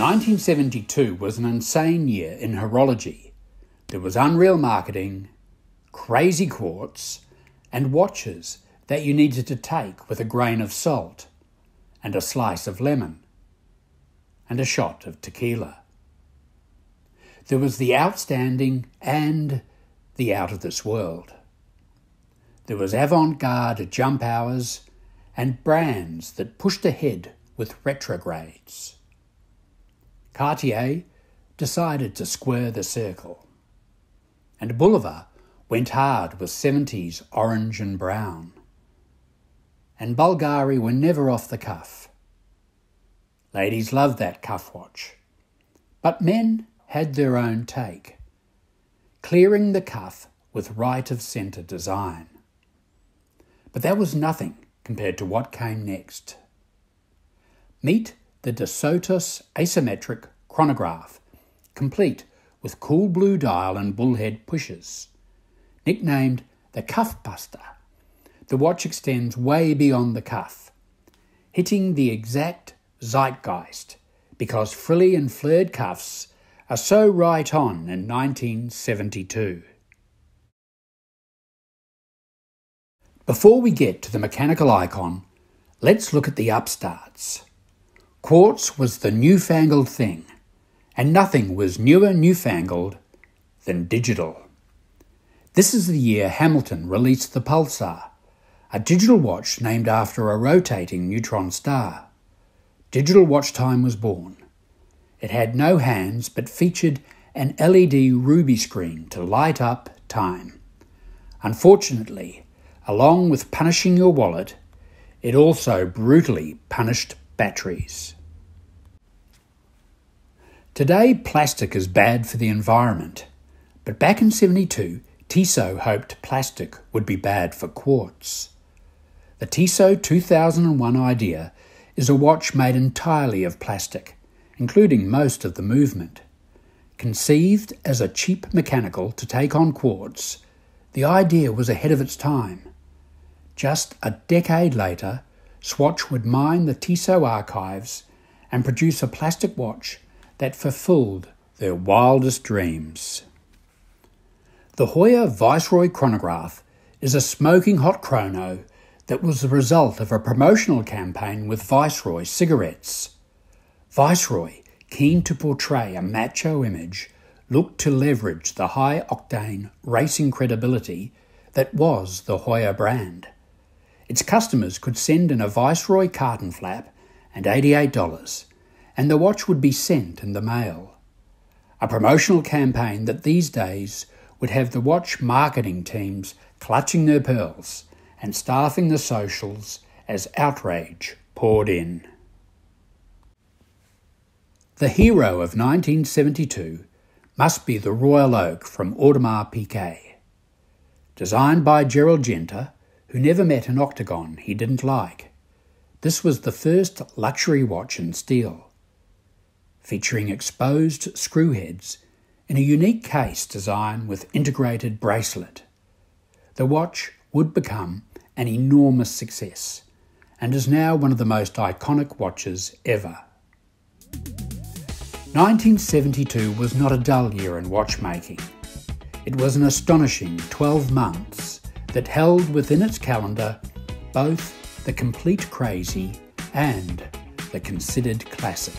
1972 was an insane year in horology. There was unreal marketing, crazy quartz, and watches that you needed to take with a grain of salt, and a slice of lemon, and a shot of tequila. There was the outstanding and the out of this world. There was avant-garde jump hours and brands that pushed ahead with retrogrades. Cartier decided to square the circle, and Boulevard went hard with 70s orange and brown, and Bulgari were never off the cuff. Ladies loved that cuff watch, but men had their own take, clearing the cuff with right-of-centre design. But that was nothing compared to what came next. Meet the De Sotos asymmetric chronograph, complete with cool blue dial and bullhead pushers. Nicknamed the Cuff Buster, the watch extends way beyond the cuff, hitting the exact zeitgeist because frilly and flared cuffs are so right on in 1972. Before we get to the mechanical icon, let's look at the upstarts. Quartz was the newfangled thing, and nothing was newfangled than digital. This is the year Hamilton released the Pulsar, a digital watch named after a rotating neutron star. Digital watch time was born. It had no hands but featured an LED ruby screen to light up time. Unfortunately, along with punishing your wallet, it also brutally punished batteries. Today, plastic is bad for the environment, but back in '72, Tissot hoped plastic would be bad for quartz. The Tissot 2001 idea is a watch made entirely of plastic, including most of the movement. Conceived as a cheap mechanical to take on quartz, the idea was ahead of its time. Just a decade later, Swatch would mine the Tissot archives and produce a plastic watch that fulfilled their wildest dreams. The Hoya Viceroy chronograph is a smoking hot chrono that was the result of a promotional campaign with Viceroy cigarettes. Viceroy, keen to portray a macho image, looked to leverage the high-octane racing credibility that was the Hoya brand. Its customers could send in a Viceroy carton flap and $88, and the watch would be sent in the mail. A promotional campaign that these days would have the watch marketing teams clutching their pearls and staffing the socials as outrage poured in. The hero of 1972 must be the Royal Oak from Audemars Piguet. Designed by Gerald Genter, who never met an octagon he didn't like, this was the first luxury watch in steel, featuring exposed screw heads in a unique case design with integrated bracelet. The watch would become an enormous success and is now one of the most iconic watches ever. 1972 was not a dull year in watchmaking. It was an astonishing 12 months that held within its calendar both the complete crazy and the considered classic.